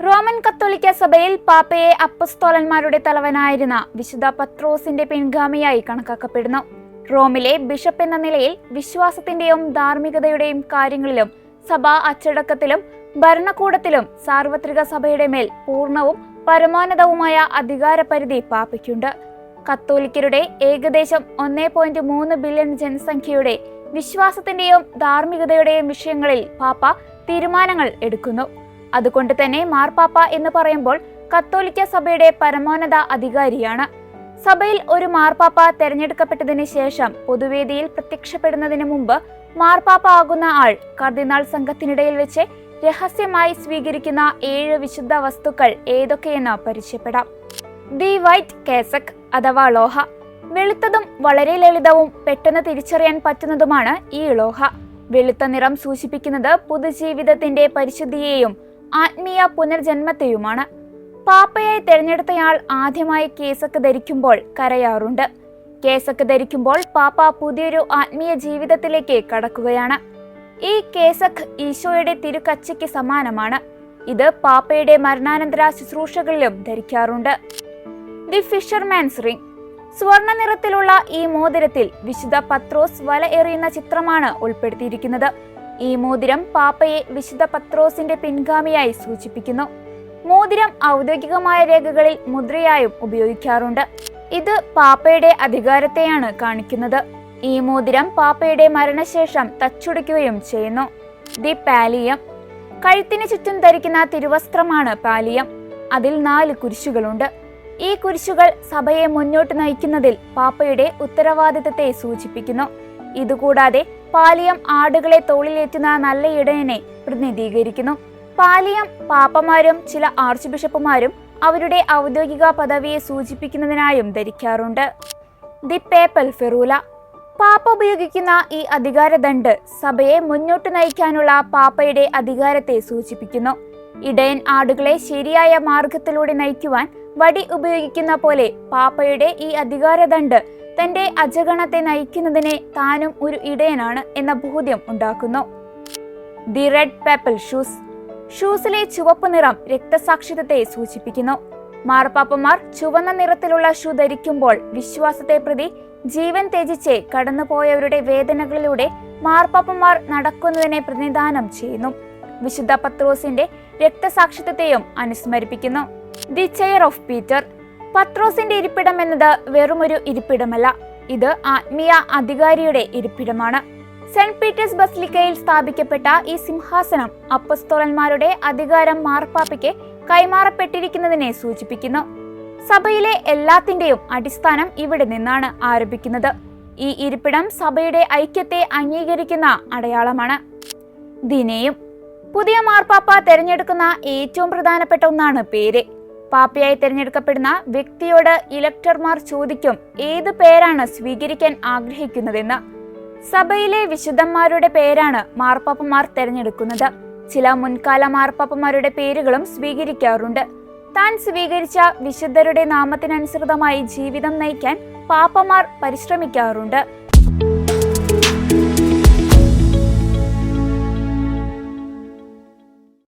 Roman കത്തോലിക്ക സഭയിൽ പാപ്പയെ അപ്പസ്തോലന്മാരുടെ തലവനായിരുന്ന വിശുദ്ധ പത്രോസിന്റെ പിൻഗാമിയായി കണക്കാക്കപ്പെടുന്നു. റോമിലെ ബിഷപ്പ് എന്ന നിലയിൽ വിശ്വാസത്തിന്റെയും ധാർമ്മികതയുടെയും കാര്യങ്ങളിലും സഭാ അച്ചടക്കത്തിലും ഭരണകൂടത്തിലും സാർവത്രിക സഭയുടെ മേൽ പൂർണ്ണവും പരമോന്നതവുമായ അധികാരപരിധി പാപ്പയ്ക്കുണ്ട്. കത്തോലിക്കരുടെ ഏകദേശം 1.3 ബില്യൺ ജനസംഖ്യയുടെ വിശ്വാസത്തിന്റെയും ധാർമ്മികതയുടെയും വിഷയങ്ങളിൽ പാപ്പ തീരുമാനങ്ങൾ എടുക്കുന്നു. അതുകൊണ്ട് തന്നെ മാർപ്പാപ്പ എന്ന് പറയുമ്പോൾ കത്തോലിക്ക സഭയുടെ പരമോന്നത അധികാരിയാണ്. സഭയിൽ ഒരു മാർപ്പാപ്പ തെരഞ്ഞെടുക്കപ്പെട്ടതിന് ശേഷം പൊതുവേദിയിൽ പ്രത്യക്ഷപ്പെടുന്നതിന് മുമ്പ് മാർപ്പാപ്പ ആകുന്ന ആൾ കർദിനാൾ സംഘത്തിനിടയിൽ വെച്ച് രഹസ്യമായി സ്വീകരിക്കുന്ന 7 വിശുദ്ധ വസ്തുക്കൾ ഏതൊക്കെയെന്ന് പരിചയപ്പെടാം. ദി വൈറ്റ് കേസക് അഥവാ ലോഹ. വെളുത്തതും വളരെ ലളിതവും പെട്ടെന്ന് തിരിച്ചറിയാൻ പറ്റുന്നതുമാണ് ഈ ലോഹ. വെളുത്ത നിറം സൂചിപ്പിക്കുന്നത് പൊതുജീവിതത്തിന്റെ പരിശുദ്ധിയെയും ആത്മീയ പുനർജന്മത്തെയുമാണ്. പാപ്പയായി തെരഞ്ഞെടുത്തയാൾ ആദ്യമായി കേസക്ക് ധരിക്കുമ്പോൾ കരയാറുണ്ട്. കേസക്ക് ധരിക്കുമ്പോൾ പാപ്പ പുതിയൊരു ആത്മീയ ജീവിതത്തിലേക്ക് കടക്കുകയാണ്. ഈ കേസക് ഈശോയുടെ തിരുക്കച്ചയ്ക്ക് സമാനമാണ്. ഇത് പാപ്പയുടെ മരണാനന്തര ശുശ്രൂഷകളിലും ധരിക്കാറുണ്ട്. The fisherman's ring. സ്വർണ്ണ നിറത്തിലുള്ള ഈ മോതിരത്തിൽ വിശുദ്ധ പത്രോസ് വല എറിയുന്ന ചിത്രമാണ് ഉൾപ്പെടുത്തിയിരിക്കുന്നത്. ഈ മോതിരം പാപ്പയെ വിശുദ്ധ പത്രോസിന്റെ പിൻഗാമിയായി സൂചിപ്പിക്കുന്നു. മോതിരം ഔദ്യോഗികമായ രേഖകളിൽ മുദ്രയായും ഉപയോഗിക്കാറുണ്ട്. ഇത് പാപ്പയുടെ അധികാരത്തെയാണ് കാണിക്കുന്നത്. ഈ മോതിരം പാപ്പയുടെ മരണശേഷം തച്ചുടയ്ക്കുകയും ചെയ്യുന്നു. ദി പാലിയം. കഴുത്തിന് ചുറ്റും ധരിക്കുന്ന തിരുവസ്ത്രമാണ് പാലിയം. അതിൽ 4 കുരിശുകളുണ്ട്. ഈ കുരിശുകൾ സഭയെ മുന്നോട്ട് നയിക്കുന്നതിൽ പാപ്പയുടെ ഉത്തരവാദിത്തത്തെ സൂചിപ്പിക്കുന്നു. ഇതുകൂടാതെ പാലിയം ആടുകളെ തോളിലേറ്റുന്ന നല്ല ഇടയനെ പ്രതിനിധീകരിക്കുന്നു. പാലിയം പാപ്പമാരും ചില ആർച്ച് ബിഷപ്പുമാരും അവരുടെ ഔദ്യോഗിക പദവിയെ സൂചിപ്പിക്കുന്നതിനായും ധരിക്കാറുണ്ട്. The papal ഫെറൂല. പാപ്പ ഉപയോഗിക്കുന്ന ഈ അധികാരദണ്ഡ് സഭയെ മുന്നോട്ട് നയിക്കാനുള്ള പാപ്പയുടെ അധികാരത്തെ സൂചിപ്പിക്കുന്നു. ഇടയൻ ആടുകളെ ശരിയായ മാർഗത്തിലൂടെ നയിക്കുവാൻ വടി ഉപയോഗിക്കുന്ന പോലെ പാപ്പയുടെ ഈ അധികാരദണ്ഡ് തന്റെ അജഗണത്തെ നയിക്കുന്നതിനെ താനും ഒരു ഇടയനാണ് എന്ന ബോധ്യം ഉണ്ടാക്കുന്നു. The red papal shoes. ഷൂസിലെ ചുവപ്പ് നിറം രക്തസാക്ഷിത്വത്തെ സൂചിപ്പിക്കുന്നു. മാർപ്പാപ്പമാർ ചുവന്ന നിറത്തിലുള്ള ഷൂ ധരിക്കുമ്പോൾ വിശ്വാസത്തെ പ്രതി ജീവൻ ത്യജിച്ച് കടന്നുപോയവരുടെ വേദനകളിലൂടെ മാർപ്പാപ്പമാർ നടക്കുന്നതിനെ പ്രതിനിധാനം ചെയ്യുന്നു. വിശുദ്ധ പത്രോസിന്റെ രക്തസാക്ഷിത്വത്തെയും അനുസ്മരിപ്പിക്കുന്നു. The chair of Peter. പത്രോസിന്റെ ഇരിപ്പിടം എന്നത് വെറുമൊരു ഇരിപ്പിടമല്ല, ഇത് ആത്മീയ അധികാരിയുടെ ഇരിപ്പിടമാണ്. സെന്റ് പീറ്റേഴ്സ് ബസിലിക്കയിൽ സ്ഥാപിക്കപ്പെട്ട ഈ സിംഹാസനം അപ്പസ്തോലന്മാരുടെ അധികാരം മാർപ്പാപ്പയ്ക്ക് കൈമാറപ്പെട്ടിരിക്കുന്നതിനെ സൂചിപ്പിക്കുന്നു. സഭയിലെ എല്ലാത്തിന്റെയും അടിസ്ഥാനം ഇവിടെ നിന്നാണ് ആരംഭിക്കുന്നത്. ഈ ഇരിപ്പിടം സഭയുടെ ഐക്യത്തെ അംഗീകരിക്കുന്ന അടയാളമാണ്. ദിനേയും. പുതിയ മാർപ്പാപ്പ തെരഞ്ഞെടുക്കുന്ന ഏറ്റവും പ്രധാനപ്പെട്ട ഒന്നാണ് പേര്. പാപ്പയായി തെരഞ്ഞെടുക്കപ്പെടുന്ന വ്യക്തിയോട് ഇലക്ടർമാർ ചോദിക്കും ഏത് പേരാണ് സ്വീകരിക്കാൻ ആഗ്രഹിക്കുന്നതെന്ന്. സഭയിലെ വിശുദ്ധന്മാരുടെ പേരാണ് മാർപ്പാപ്പമാർ തെരഞ്ഞെടുക്കുന്നത്. ചില മുൻകാല മാർപ്പാപ്പമാരുടെ പേരുകളും സ്വീകരിക്കാറുണ്ട്. താൻ സ്വീകരിച്ച വിശുദ്ധരുടെ നാമത്തിനനുസൃതമായി ജീവിതം നയിക്കാൻ പാപ്പമാർ പരിശ്രമിക്കാറുണ്ട്.